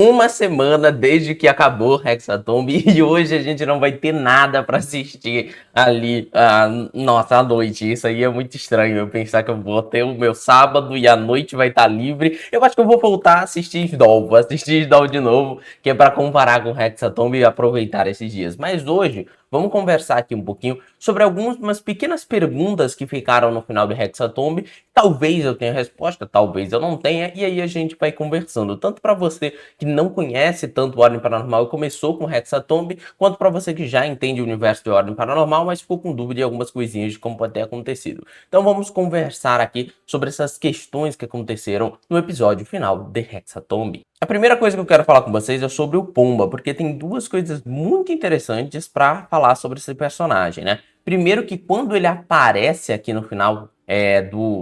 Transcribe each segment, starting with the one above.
Uma semana desde que acabou Hexatomb e hoje a gente não vai ter nada pra assistir ali, nossa, à noite. Isso aí é muito estranho, eu pensar que eu vou ter o meu sábado e a noite vai estar livre. Eu acho que eu vou voltar a assistir Sdoll, vou assistir Sdoll de novo, que é pra comparar com Hexatomb e aproveitar esses dias. Mas hoje, vamos conversar aqui um pouquinho sobre algumas pequenas perguntas que ficaram no final do Hexatomb. Talvez eu tenha resposta, talvez eu não tenha, e aí a gente vai conversando, tanto pra você que não conhece tanto o Ordem Paranormal e começou com Hexatomb, quanto para você que já entende o universo de Ordem Paranormal, mas ficou com dúvida de algumas coisinhas de como pode ter acontecido. Então vamos conversar aqui sobre essas questões que aconteceram no episódio final de Hexatomb. A primeira coisa que eu quero falar com vocês é sobre o Pumba, porque tem duas coisas muito interessantes para falar sobre esse personagem, né? Primeiro que quando ele aparece aqui no final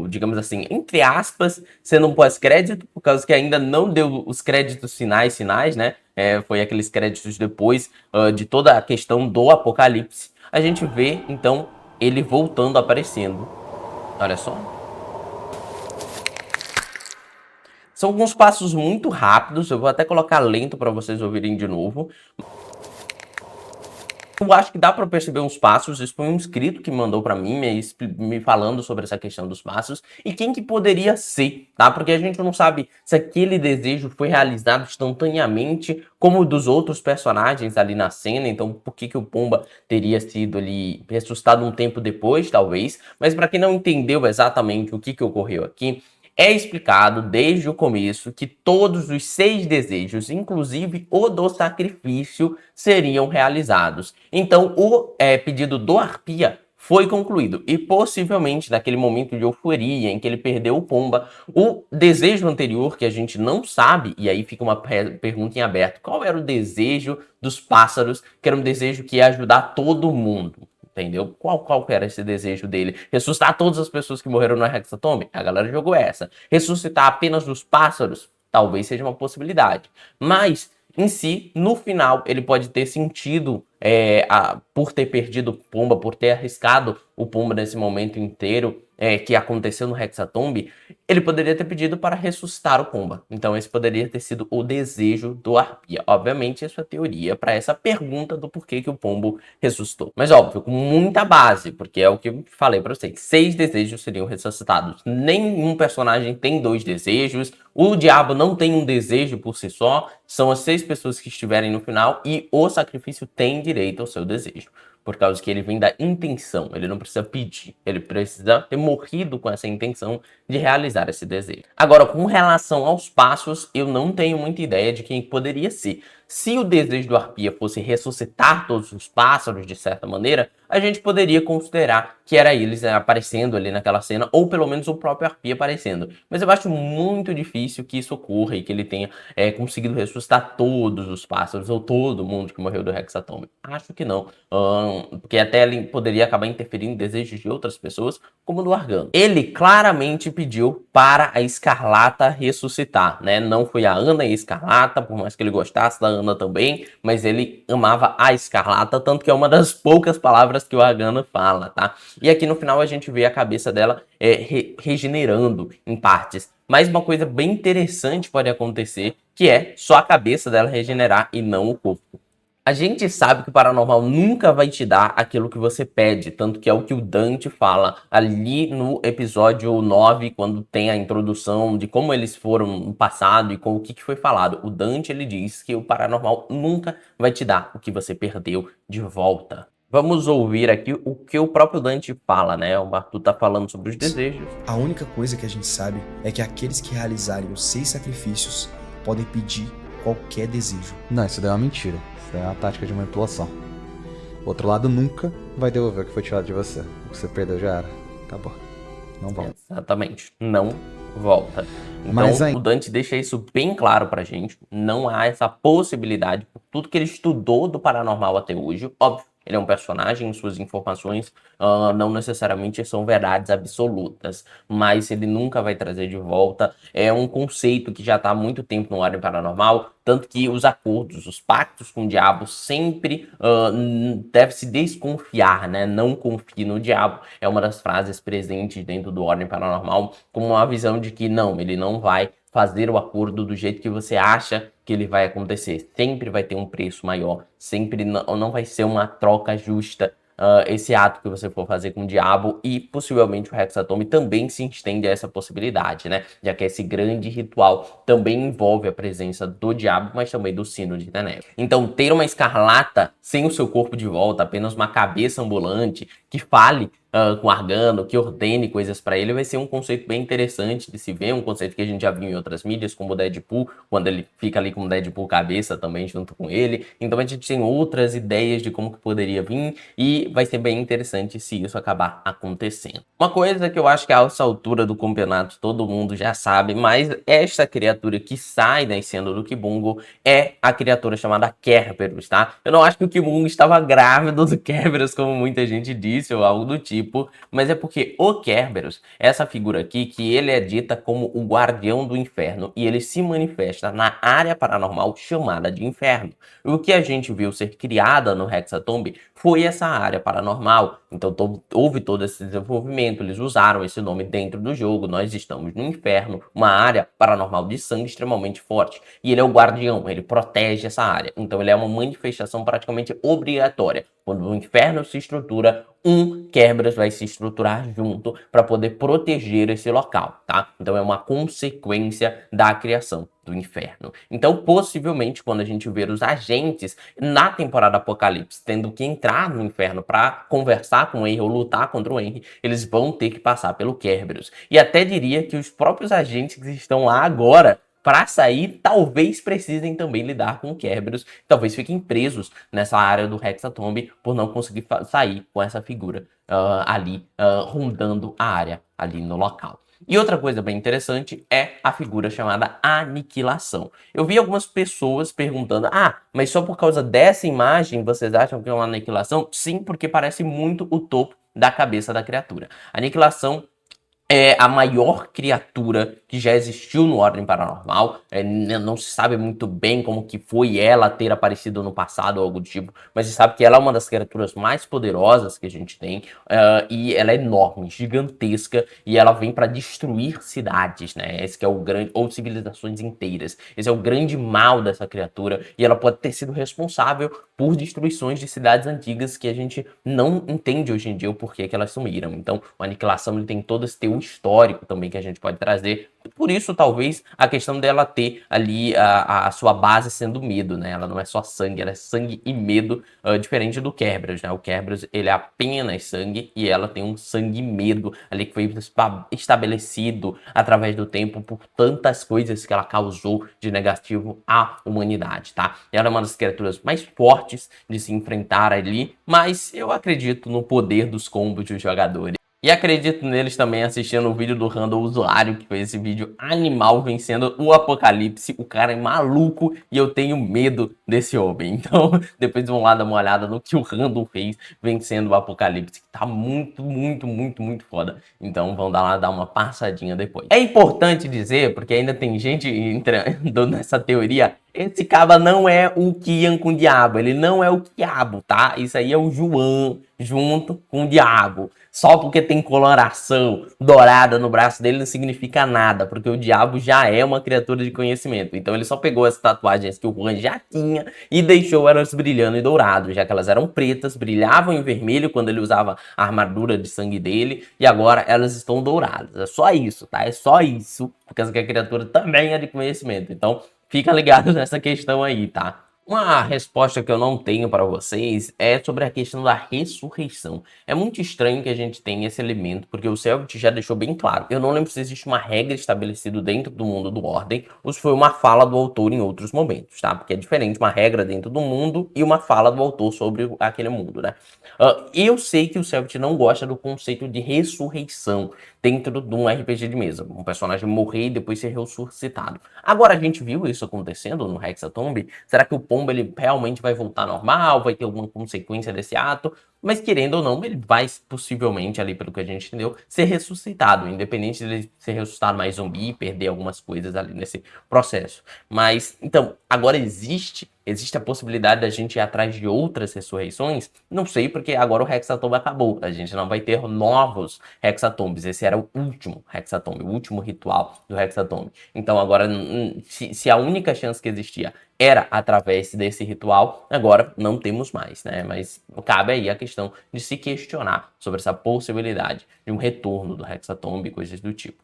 digamos assim, entre aspas, sendo um pós-crédito, por causa que ainda não deu os créditos finais, né? Foi aqueles créditos depois de toda a questão do apocalipse. A gente vê, então, ele voltando, aparecendo. Olha só. São alguns passos muito rápidos, eu vou até colocar lento para vocês ouvirem de novo. Eu acho que dá para perceber uns passos, isso foi um inscrito que mandou para mim, me falando sobre essa questão dos passos, e quem que poderia ser, tá? Porque a gente não sabe se aquele desejo foi realizado instantaneamente, como o dos outros personagens ali na cena, então por que que o Pumba teria sido ali ressuscitado um tempo depois, talvez, mas para quem não entendeu exatamente o que que ocorreu aqui, é explicado desde o começo que todos os 6 desejos, inclusive o do sacrifício, seriam realizados. Então, o pedido do Arpia foi concluído. E possivelmente, naquele momento de euforia em que ele perdeu o Pumba, o desejo anterior, que a gente não sabe, e aí fica uma pergunta em aberto, qual era o desejo dos pássaros, que era um desejo que ia ajudar todo mundo? Entendeu? Qual era esse desejo dele? Ressuscitar todas as pessoas que morreram no Hexatomb? A galera jogou essa. Ressuscitar apenas os pássaros? Talvez seja uma possibilidade. Mas, em si, no final, ele pode ter sentido, por ter perdido o Pumba, por ter arriscado o Pumba nesse momento inteiro, que aconteceu no Hexatomb, ele poderia ter pedido para ressuscitar o Pumba. Então esse poderia ter sido o desejo do Arpia. Obviamente, isso é teoria para essa pergunta do porquê que o Pombo ressuscitou. Mas óbvio, com muita base, porque é o que eu falei para vocês. 6 desejos seriam ressuscitados. Nenhum personagem tem 2 desejos. O diabo não tem um desejo por si só. São as 6 pessoas que estiverem no final e o sacrifício tem direito ao seu desejo. Por causa que ele vem da intenção, ele não precisa pedir, ele precisa ter morrido com essa intenção de realizar esse desejo. Agora, com relação aos passos, eu não tenho muita ideia de quem poderia ser. Se o desejo do Arpia fosse ressuscitar todos os pássaros, de certa maneira, a gente poderia considerar que era eles aparecendo ali naquela cena, ou pelo menos o próprio Arpia aparecendo. Mas eu acho muito difícil que isso ocorra e que ele tenha conseguido ressuscitar todos os pássaros, ou todo mundo que morreu do Hexatomb. Acho que não, porque até ele poderia acabar interferindo em desejos de outras pessoas, como do Argano. Ele claramente pediu para a Escarlata ressuscitar, né? Não foi a Ana e a Escarlata, por mais que ele gostasse da Ana também, mas ele amava a Escarlata, tanto que é uma das poucas palavras que o Argano fala, tá? E aqui no final a gente vê a cabeça dela regenerando em partes. Mas uma coisa bem interessante pode acontecer, que é só a cabeça dela regenerar e não o corpo. A gente sabe que o paranormal nunca vai te dar aquilo que você pede, tanto que é o que o Dante fala ali no episódio 9, quando tem a introdução de como eles foram no passado e com o que foi falado. O Dante, ele diz que o paranormal nunca vai te dar o que você perdeu de volta. Vamos ouvir aqui o que o próprio Dante fala, né? O Arthur tá falando sobre os desejos. A única coisa que a gente sabe é que aqueles que realizarem os 6 sacrifícios podem pedir qualquer desejo. Não, isso daí é uma mentira. Isso daí é uma tática de manipulação. O outro lado nunca vai devolver o que foi tirado de você. O que você perdeu já era. Acabou. Não volta. Exatamente. Não volta. Então, o Dante deixa isso bem claro pra gente. Não há essa possibilidade, por tudo que ele estudou do paranormal até hoje. Óbvio, ele é um personagem, suas informações não necessariamente são verdades absolutas, mas ele nunca vai trazer de volta. É um conceito que já está há muito tempo no Ordem Paranormal, tanto que os acordos, os pactos com o diabo sempre deve se desconfiar, né? Não confie no diabo. É uma das frases presentes dentro do Ordem Paranormal, com uma visão de que não, ele não vai fazer o acordo do jeito que você acha que ele vai acontecer. Sempre vai ter um preço maior, sempre não vai ser uma troca justa. Esse ato que você for fazer com o diabo, e possivelmente o Hexatome também se estende a essa possibilidade, né? Já que esse grande ritual também envolve a presença do diabo, mas também do sino de Tenebra. Então, ter uma escarlata sem o seu corpo de volta, apenas uma cabeça ambulante que fale com Argano, que ordene coisas para ele, vai ser um conceito bem interessante de se ver, um conceito que a gente já viu em outras mídias, como o Deadpool, quando ele fica ali com o Deadpool cabeça também junto com ele. Então a gente tem outras ideias de como que poderia vir, e vai ser bem interessante se isso acabar acontecendo. Uma coisa que eu acho que a essa altura do campeonato todo mundo já sabe, mas esta criatura que sai nascendo do Kibungo é a criatura chamada Kerberos, tá? Eu não acho que o Kibungo estava grávido do Kerberos, como muita gente disse, ou algo do tipo, mas é porque o Kerberos, essa figura aqui, que ele é dita como o guardião do inferno, e ele se manifesta na área paranormal chamada de inferno. O que a gente viu ser criada no Hexatomb foi essa área paranormal. Então houve todo esse desenvolvimento, eles usaram esse nome dentro do jogo. Nós estamos no inferno, uma área paranormal de sangue extremamente forte, e ele é o guardião, ele protege essa área. Então ele é uma manifestação praticamente obrigatória. Quando o inferno se estrutura, um Kerberos vai se estruturar junto para poder proteger esse local, tá? Então é uma consequência da criação do inferno. Então, possivelmente, quando a gente ver os agentes na temporada Apocalipse tendo que entrar no inferno para conversar com o Henry ou lutar contra o Henry, eles vão ter que passar pelo Kerberos. E até diria que os próprios agentes que estão lá agora, para sair, talvez precisem também lidar com o Kerberos, talvez fiquem presos nessa área do Hexatomb por não conseguir sair com essa figura ali rondando a área ali no local. E outra coisa bem interessante é a figura chamada Aniquilação. Eu vi algumas pessoas perguntando, mas só por causa dessa imagem vocês acham que é uma aniquilação? Sim, porque parece muito o topo da cabeça da criatura. Aniquilação é a maior criatura que já existiu no Ordem Paranormal. Não se sabe muito bem como que foi ela ter aparecido no passado ou algo do tipo, mas se sabe que ela é uma das criaturas mais poderosas que a gente tem, e ela é enorme, gigantesca, e ela vem para destruir cidades, né? Esse que é o grande, ou civilizações inteiras. Esse é o grande mal dessa criatura, e ela pode ter sido responsável por destruições de cidades antigas que a gente não entende hoje em dia o porquê que elas sumiram. Então, a Aniquilação ele tem todo esse teu histórico também que a gente pode trazer. Por isso, talvez, a questão dela ter ali a sua base sendo medo, né? Ela não é só sangue, ela é sangue e medo, diferente do Kerberos, né? O Kerberos, ele é apenas sangue, e ela tem um sangue e medo ali que foi estabelecido através do tempo por tantas coisas que ela causou de negativo à humanidade, tá? Ela é uma das criaturas mais fortes de se enfrentar ali, mas eu acredito no poder dos combos dos jogadores. E acredito neles também assistindo o vídeo do Randall Usuário, que foi esse vídeo animal vencendo o Apocalipse. O cara é maluco e eu tenho medo desse homem. Então, depois vão lá dar uma olhada no que o Randall fez vencendo o Apocalipse, que tá muito, muito, muito, muito foda. Então, vão lá dar uma passadinha depois. É importante dizer, porque ainda tem gente entrando nessa teoria, esse cara não é o Kian com o diabo, ele não é o Quiabo, tá? Isso aí é o João junto com o diabo. Só porque tem coloração dourada no braço dele não significa nada, porque o diabo já é uma criatura de conhecimento. Então ele só pegou as tatuagens que o Juan já tinha e deixou elas brilhando em dourado, já que elas eram pretas, brilhavam em vermelho quando ele usava a armadura de sangue dele, e agora elas estão douradas. É só isso, tá? É só isso, porque essa criatura também é de conhecimento. Então fica ligado nessa questão aí, tá? Uma resposta que eu não tenho para vocês é sobre a questão da ressurreição. É muito estranho que a gente tenha esse elemento, porque o Selbit já deixou bem claro. Eu não lembro se existe uma regra estabelecida dentro do mundo do Ordem, ou se foi uma fala do autor em outros momentos, tá? Porque é diferente uma regra dentro do mundo e uma fala do autor sobre aquele mundo, né? Eu sei que o Selbit não gosta do conceito de ressurreição dentro de um RPG de mesa. Um personagem morrer e depois ser ressuscitado. Agora, a gente viu isso acontecendo no Hexatomb. Será que o Pombo ele realmente vai voltar normal? Vai ter alguma consequência desse ato? Mas querendo ou não, ele vai possivelmente, ali pelo que a gente entendeu, ser ressuscitado. Independente de ele ser ressuscitado mais zumbi e perder algumas coisas ali nesse processo. Mas, então, agora existe Existe a possibilidade da gente ir atrás de outras ressurreições? Não sei, porque agora o Hexatomb acabou. A gente não vai ter novos Hexatombs. Esse era o último Hexatomb, o último ritual do Hexatomb. Então agora, se a única chance que existia era através desse ritual, agora não temos mais, né? Mas cabe aí a questão de se questionar sobre essa possibilidade de um retorno do Hexatomb e coisas do tipo.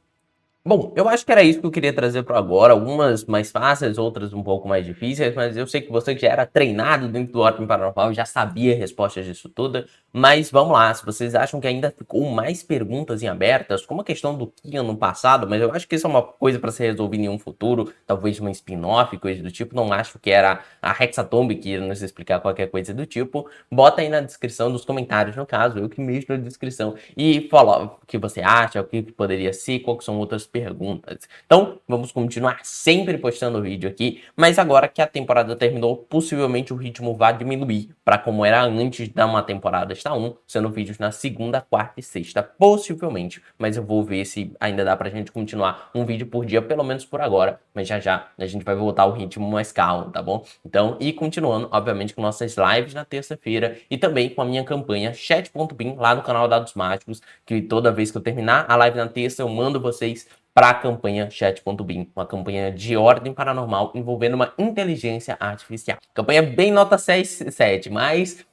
Bom, eu acho que era isso que eu queria trazer para agora. Algumas mais fáceis, outras um pouco mais difíceis, mas eu sei que você que já era treinado dentro do Ordem Paranormal já sabia respostas disso tudo. Mas vamos lá, se vocês acham que ainda ficou mais perguntas em abertas, como a questão do Kian no passado, mas eu acho que isso é uma coisa para ser resolvida em um futuro, talvez uma spin-off, coisa do tipo. Não acho que era a Hexatomb que ia nos explicar qualquer coisa do tipo. Bota aí na descrição dos comentários, no caso, eu que mexo na descrição, e fala o que você acha, o que poderia ser, quais são outras perguntas. Então, vamos continuar sempre postando vídeo aqui, mas agora que a temporada terminou, possivelmente o ritmo vai diminuir para como era antes da uma temporada está 1, sendo vídeos na segunda, quarta e sexta, possivelmente, mas eu vou ver se ainda dá pra gente continuar um vídeo por dia, pelo menos por agora, mas já já a gente vai voltar ao ritmo mais calmo, tá bom? Então, e continuando, obviamente, com nossas lives na terça-feira e também com a minha campanha Chat.bim lá no canal Dados Mágicos, que toda vez que eu terminar a live na terça, eu mando vocês para a campanha Chat.bim, uma campanha de ordem paranormal envolvendo uma inteligência artificial. Campanha bem nota 6, 7, mas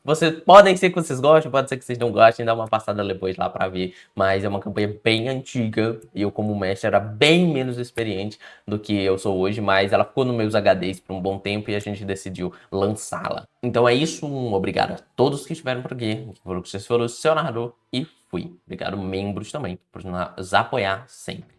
podem ser que vocês gostem, pode ser que vocês não gostem, dá uma passada depois lá para ver, mas é uma campanha bem antiga e eu como mestre era bem menos experiente do que eu sou hoje, mas ela ficou nos meus HDs por um bom tempo e a gente decidiu lançá-la. Então é isso, obrigado a todos que estiveram por aqui, que vocês foram o seu narrador e fui. Obrigado membros também por nos apoiar sempre.